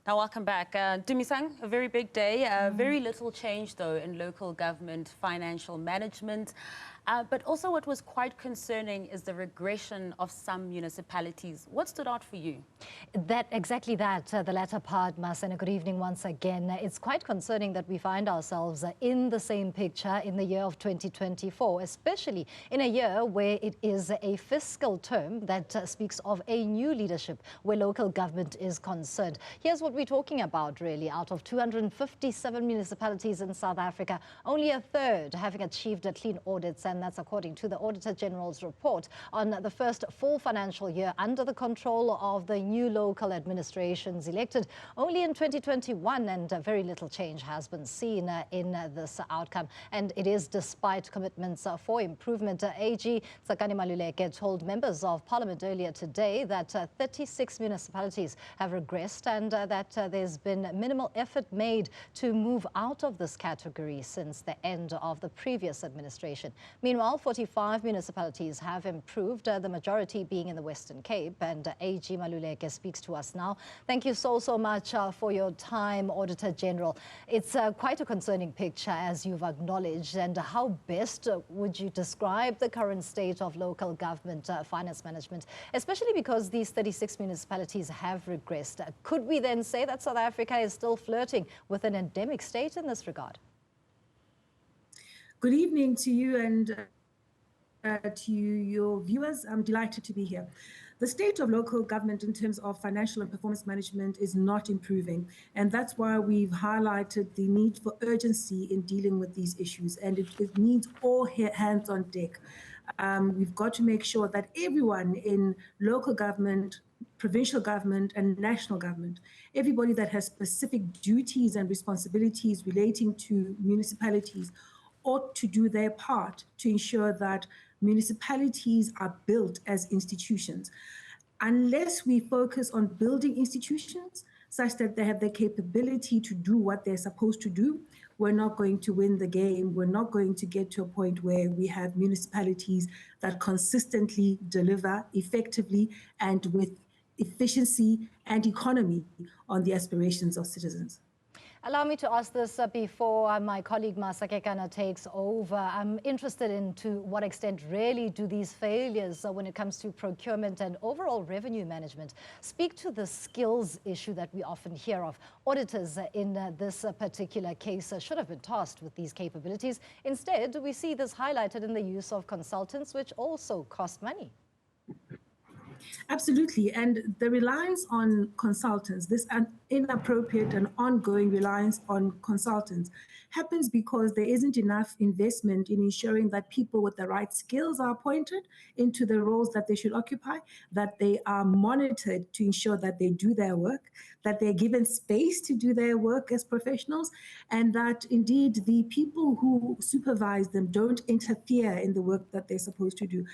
Now, welcome back. Dumisang, a very big day. Very little change, though, in local government financial management. But also what was quite concerning is the regression of some municipalities. What stood out for you? Exactly that, the latter part, Masana. Good evening once again. It's quite concerning that we find ourselves in the same picture in the year of 2024, especially in a year where it is a fiscal term that speaks of a new leadership where local government is concerned. Here's what we're talking about, really. Out of 257 municipalities in South Africa, only a third having achieved clean audits, and that's according to the Auditor-General's report on the first full financial year under the control of the new local administrations elected only in 2021, and very little change has been seen in this outcome. And it is despite commitments for improvement. AG Tsakani Maluleke told members of parliament earlier today that 36 municipalities have regressed and that there's been minimal effort made to move out of this category since the end of the previous administration. Meanwhile, 45 municipalities have improved, the majority being in the Western Cape, and AG Maluleke speaks to us now. Thank you so much for your time, Auditor General. It's quite a concerning picture, as you've acknowledged. And how best would you describe the current state of local government finance management, especially because these 36 municipalities have regressed? Could we then say that South Africa is still flirting with an endemic state in this regard? Good evening to you and to your viewers. I'm delighted to be here. The state of local government in terms of financial and performance management is not improving. And that's why we've highlighted the need for urgency in dealing with these issues. And it needs all hands on deck. We've got to make sure that everyone in local government, provincial government and national government, everybody that has specific duties and responsibilities relating to municipalities ought to do their part to ensure that municipalities are built as institutions. Unless we focus on building institutions such that they have the capability to do what they're supposed to do, we're not going to win the game. We're not going to get to a point where we have municipalities that consistently deliver effectively and with efficiency and economy on the aspirations of citizens. Allow me to ask this before my colleague Masakekana takes over. I'm interested in to what extent really do these failures when it comes to procurement and overall revenue management speak to the skills issue that we often hear of. Auditors in this particular case should have been tasked with these capabilities. Instead, we see this highlighted in the use of consultants, which also cost money. Absolutely. And the reliance on consultants, this inappropriate and ongoing reliance on consultants, happens because there isn't enough investment in ensuring that people with the right skills are appointed into the roles that they should occupy, that they are monitored to ensure that they do their work, that they're given space to do their work as professionals, and that indeed the people who supervise them don't interfere in the work that they're supposed to do.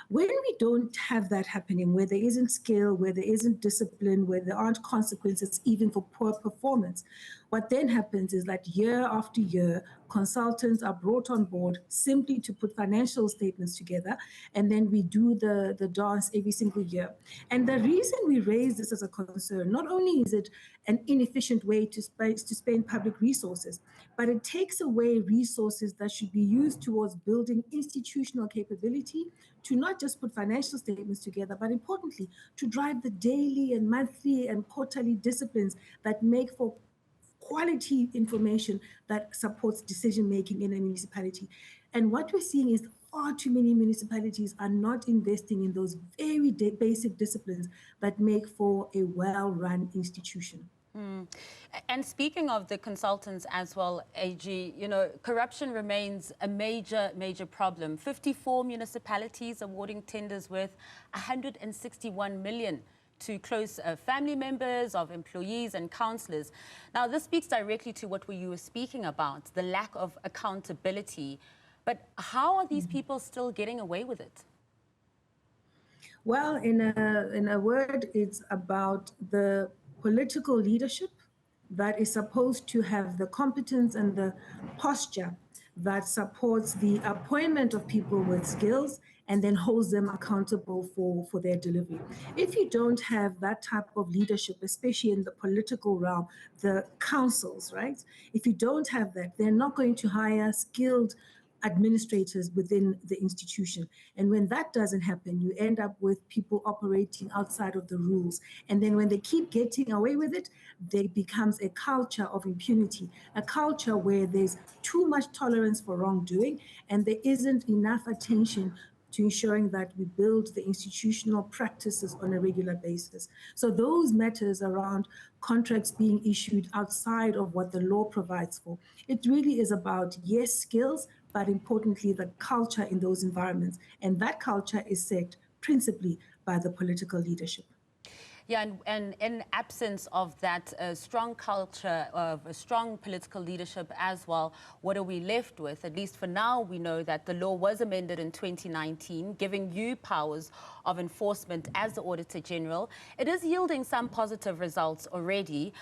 When we don't have that happening, where there isn't skill, where there isn't discipline, where there aren't consequences even for poor performance, what then happens is that year after year, consultants are brought on board simply to put financial statements together, and then we do the dance every single year. And the reason we raise this as a concern, not only is it an inefficient way to spend public resources, but it takes away resources that should be used towards building institutional capability to not just put financial statements together, but importantly, to drive the daily and monthly and quarterly disciplines that make for quality information that supports decision-making in a municipality. And what we're seeing is far too many municipalities are not investing in those very basic disciplines that make for a well-run institution. And speaking of the consultants as well, AG, corruption remains a major problem. 54 municipalities awarding tenders worth 161 million to close family members of employees and councillors. Now, this speaks directly to what you were speaking about, the lack of accountability. But how are these people still getting away with it? Well, in a word, it's about the political leadership that is supposed to have the competence and the posture that supports the appointment of people with skills and then holds them accountable for their delivery. If you don't have that type of leadership, especially in the political realm, the councils, right? If you don't have that, they're not going to hire skilled administrators within the institution. And when that doesn't happen, you end up with people operating outside of the rules. And then when they keep getting away with it, there becomes a culture of impunity, a culture where there's too much tolerance for wrongdoing and there isn't enough attention to ensuring that we build the institutional practices on a regular basis. So those matters around contracts being issued outside of what the law provides for, it really is about, yes, skills, but importantly, the culture in those environments. And that culture is set principally by the political leadership. Yeah, and in absence of that strong culture, of a strong political leadership as well, what are we left with? At least for now, we know that the law was amended in 2019, giving you powers of enforcement as the Auditor General. It is yielding some positive results already.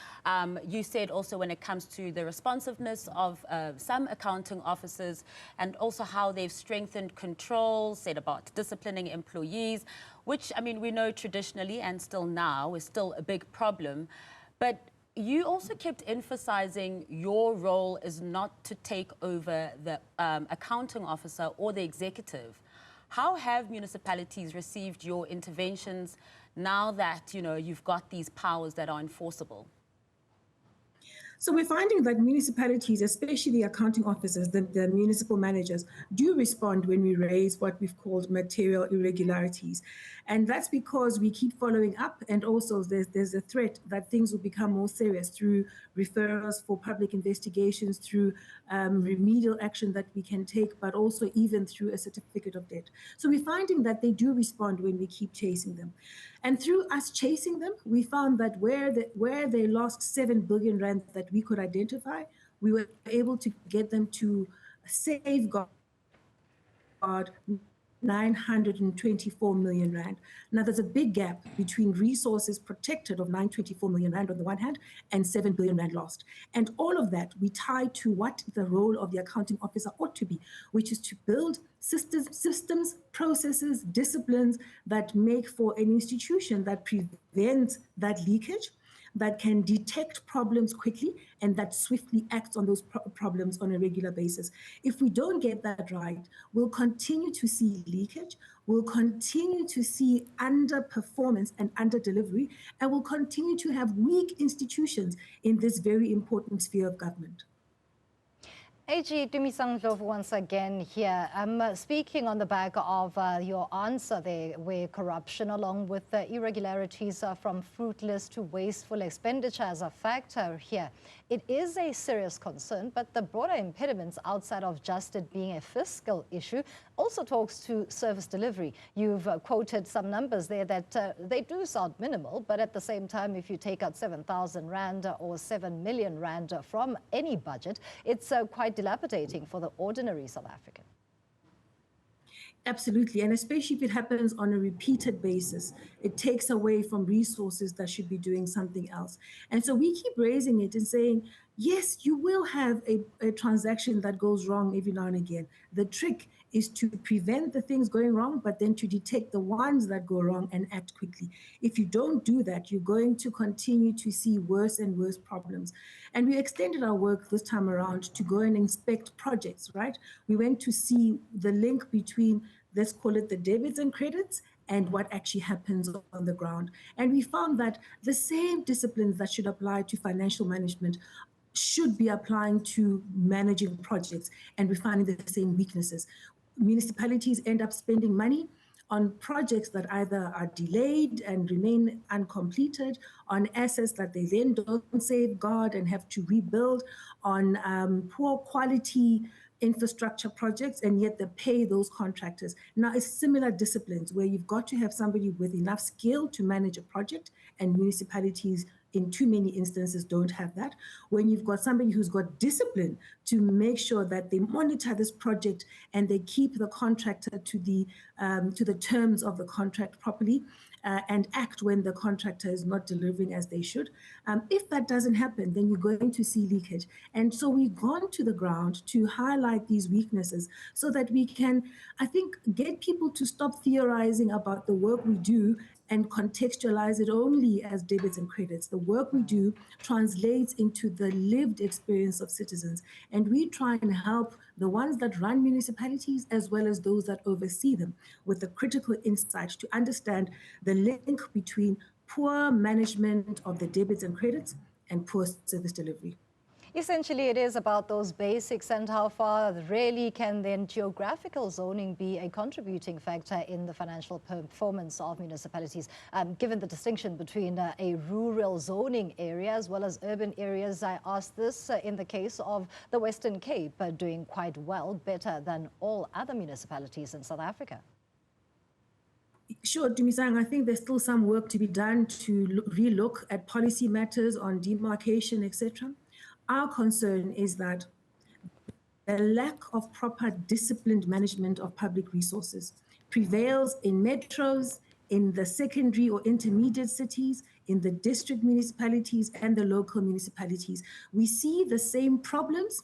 You said also when it comes to the responsiveness of some accounting officers and also how they've strengthened controls, said about disciplining employees, which, I mean, we know traditionally and still now is still a big problem. But you also kept emphasizing your role is not to take over the accounting officer or the executive. How have municipalities received your interventions now that, you know, you've got these powers that are enforceable? So we're finding that municipalities, especially the accounting officers, the municipal managers, do respond when we raise what we've called material irregularities. And that's because we keep following up, and also there's a threat that things will become more serious through referrals for public investigations, through remedial action that we can take, but also even through a certificate of debt. So we're finding that they do respond when we keep chasing them. And through us chasing them, we found that where they lost 7 billion rand that we could identify, we were able to get them to safeguard 924 million rand. Now, there's a big gap between resources protected of 924 million rand on the one hand and 7 billion rand lost. And all of that we tie to what the role of the accounting officer ought to be, which is to build systems, processes, disciplines that make for an institution that prevents that leakage, that can detect problems quickly, and that swiftly acts on those problems on a regular basis. If we don't get that right, we'll continue to see leakage, we'll continue to see underperformance and under-delivery, and we'll continue to have weak institutions in this very important sphere of government. AG Dumisang Ndlovu once again here. I'm speaking on the back of your answer there, where corruption along with the irregularities from fruitless to wasteful expenditure as a factor here. It is a serious concern, but the broader impediments outside of just it being a fiscal issue also talks to service delivery. You've quoted some numbers there that they do sound minimal, but at the same time, if you take out 7,000 Rand or 7 million Rand from any budget, it's quite dilapidating for the ordinary South African. Absolutely, and especially if it happens on a repeated basis, it takes away from resources that should be doing something else. And so we keep raising it and saying, yes, you will have a transaction that goes wrong every now and again. The trick is to prevent the things going wrong, but then to detect the ones that go wrong and act quickly. If you don't do that, you're going to continue to see worse and worse problems. And we extended our work this time around to go and inspect projects, right? We went to see the link between, let's call it the debits and credits, and what actually happens on the ground. And we found that the same disciplines that should apply to financial management should be applying to managing projects, and we're finding the same weaknesses. Municipalities end up spending money on projects that either are delayed and remain uncompleted, on assets that they then don't safeguard and have to rebuild, on poor quality infrastructure projects, and yet they pay those contractors. Now, it's similar disciplines where you've got to have somebody with enough skill to manage a project, and municipalities in too many instances don't have that. When you've got somebody who's got discipline to make sure that they monitor this project and they keep the contractor to the terms of the contract properly, and act when the contractor is not delivering as they should. If that doesn't happen, then you're going to see leakage. And so we've gone to the ground to highlight these weaknesses so that we can, I think, get people to stop theorizing about the work we do and contextualize it only as debits and credits. The work we do translates into the lived experience of citizens. And we try and help the ones that run municipalities as well as those that oversee them with the critical insight to understand the link between poor management of the debits and credits and poor service delivery. Essentially, it is about those basics and how far really can then geographical zoning be a contributing factor in the financial performance of municipalities. Given the distinction between a rural zoning area as well as urban areas, I asked this in the case of the Western Cape, doing quite well, better than all other municipalities in South Africa. Sure, Dumisang, I think there's still some work to be done to relook at policy matters on demarcation, etc. Our concern is that the lack of proper disciplined management of public resources prevails in metros, in the secondary or intermediate cities, in the district municipalities and the local municipalities. We see the same problems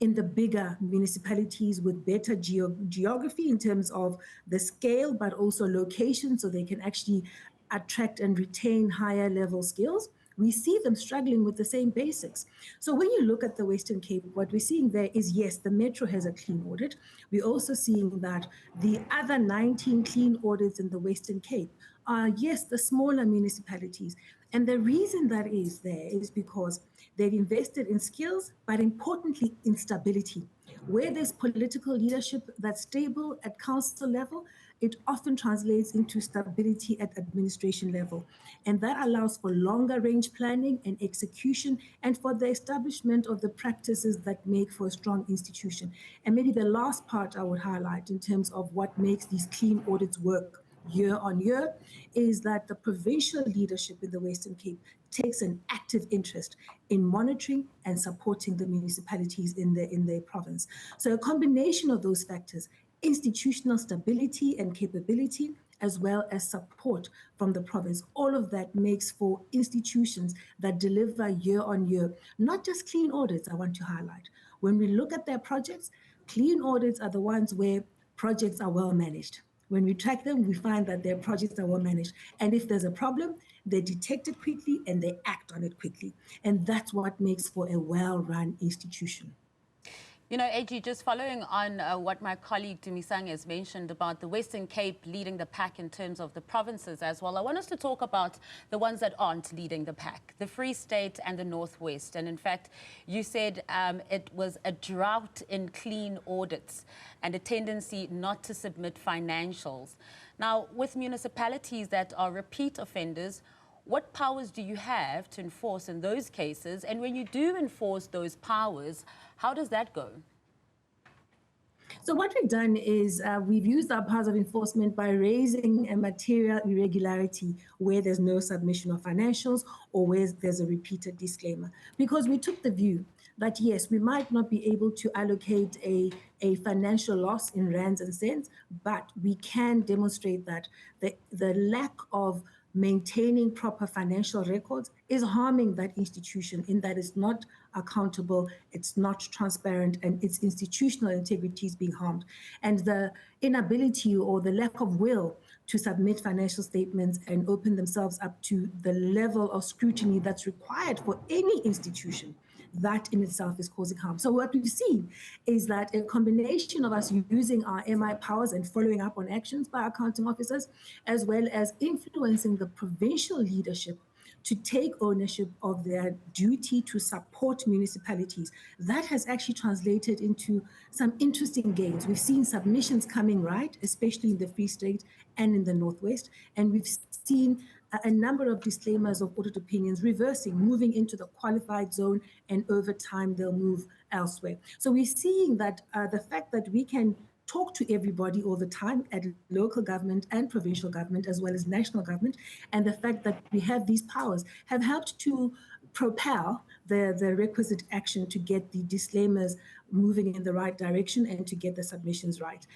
in the bigger municipalities with better geography in terms of the scale, but also location, so they can actually attract and retain higher level skills. We see them struggling with the same basics. So when you look at the Western Cape, what we're seeing there is, yes, the metro has a clean audit. We're also seeing that the other 19 clean audits in the Western Cape are, yes, the smaller municipalities. And the reason that is there is because they've invested in skills, but importantly, in stability. Where there's political leadership that's stable at council level, it often translates into stability at administration level. And that allows for longer range planning and execution and for the establishment of the practices that make for a strong institution. And maybe the last part I would highlight in terms of what makes these clean audits work year on year is that the provincial leadership in the Western Cape takes an active interest in monitoring and supporting the municipalities in their province. So a combination of those factors, institutional stability and capability, as well as support from the province, all of that makes for institutions that deliver year on year, not just clean audits, I want to highlight. When we look at their projects, clean audits are the ones where projects are well managed. When we track them, we find that their projects are well managed. And if there's a problem, they detect it quickly and they act on it quickly. And that's what makes for a well-run institution. You know, AG, just following on what my colleague Dumisang has mentioned about the Western Cape leading the pack in terms of the provinces as well, I want us to talk about the ones that aren't leading the pack, the Free State and the Northwest. And in fact, you said it was a drought in clean audits and a tendency not to submit financials. Now, with municipalities that are repeat offenders, what powers do you have to enforce in those cases? And when you do enforce those powers, how does that go? So what we've done is we've used our powers of enforcement by raising a material irregularity where there's no submission of financials or where there's a repeated disclaimer. Because we took the view that, yes, we might not be able to allocate a financial loss in rands and cents, but we can demonstrate that the lack of maintaining proper financial records is harming that institution in that it's not accountable, it's not transparent, and its institutional integrity is being harmed. And the inability or the lack of will to submit financial statements and open themselves up to the level of scrutiny that's required for any institution, that in itself is causing harm. So what we've seen is that a combination of us using our MI powers and following up on actions by accounting officers, as well as influencing the provincial leadership to take ownership of their duty to support municipalities, that has actually translated into some interesting gains. We've seen submissions coming right, especially in the Free State and in the Northwest, and we've seen a number of disclaimers of audit opinions reversing, moving into the qualified zone, and over time they'll move elsewhere. So we're seeing that the fact that we can talk to everybody all the time at local government and provincial government, as well as national government, and the fact that we have these powers have helped to propel the requisite action to get the disclaimers moving in the right direction and to get the submissions right.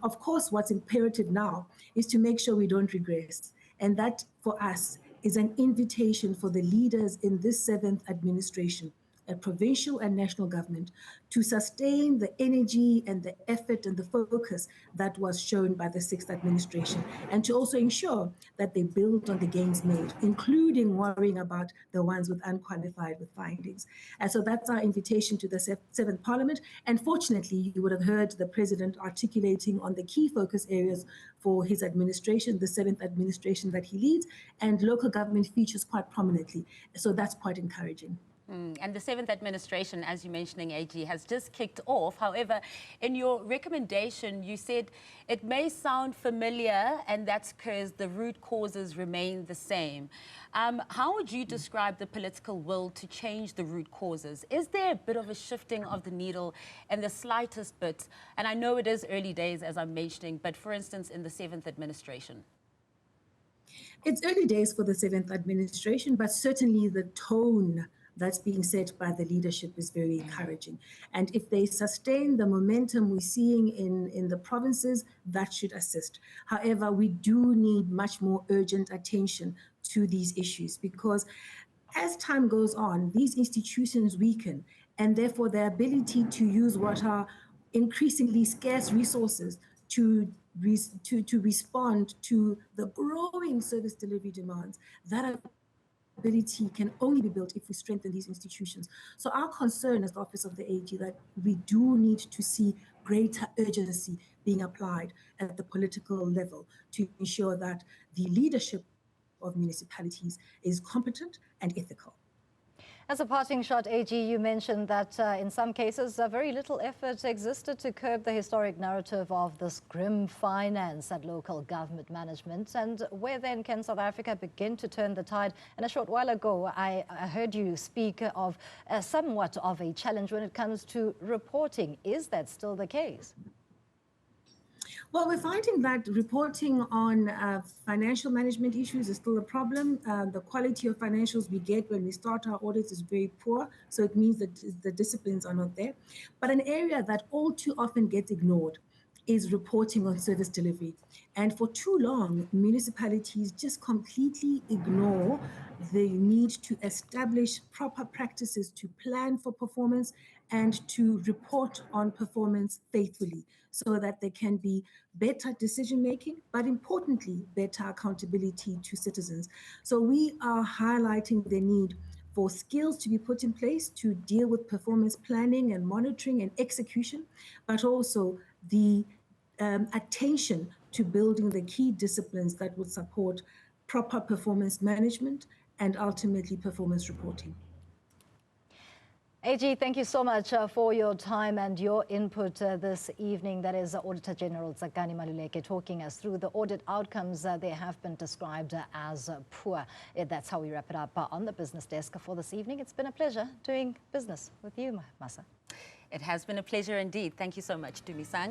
Of course, what's imperative now is to make sure we don't regress. And that, for us, is an invitation for the leaders in this 7th administration, at provincial and national government, to sustain the energy and the effort and the focus that was shown by the 6th administration, and to also ensure that they build on the gains made, including worrying about the ones with unqualified with findings. And so that's our invitation to the 7th Parliament. And fortunately, you would have heard the President articulating on the key focus areas for his administration, the 7th administration that he leads, and local government features quite prominently. So that's quite encouraging. And the 7th administration, as you're mentioning, AG, has just kicked off. However, in your recommendation, you said it may sound familiar, and that's because the root causes remain the same. How would you describe the political will to change the root causes? Is there a bit of a shifting of the needle in the slightest bit? And I know it is early days, as I'm mentioning, but for instance, in the 7th administration. It's early days for the 7th administration, but certainly the tone that's being set by the leadership is very encouraging. And if they sustain the momentum we're seeing in the provinces, that should assist. However, we do need much more urgent attention to these issues, because as time goes on, these institutions weaken, and therefore their ability to use what are increasingly scarce resources to respond to the growing service delivery demands, that ability can only be built if we strengthen these institutions. So our concern as the Office of the AG that we do need to see greater urgency being applied at the political level to ensure that the leadership of municipalities is competent and ethical. As a parting shot, AG, you mentioned that in some cases, very little effort existed to curb the historic narrative of this grim finance at local government management. And where then can South Africa begin to turn the tide? And a short while ago, I heard you speak of somewhat of a challenge when it comes to reporting. Is that still the case? Well, we're finding that reporting on financial management issues is still a problem. The quality of financials we get when we start our audits is very poor, so it means that the disciplines are not there. But an area that all too often gets ignored is reporting on service delivery. And for too long, municipalities just completely ignore the need to establish proper practices to plan for performance and to report on performance faithfully, so that there can be better decision making, but importantly, better accountability to citizens. So we are highlighting the need for skills to be put in place to deal with performance planning and monitoring and execution, but also the attention to building the key disciplines that would support proper performance management and ultimately performance reporting. AG, thank you so much for your time and your input this evening. That is Auditor-General Tsakani Maluleke talking us through the audit outcomes. They have been described as poor. That's how we wrap it up on the business desk for this evening. It's been a pleasure doing business with you, Masa. It has been a pleasure indeed. Thank you so much, Dumisang.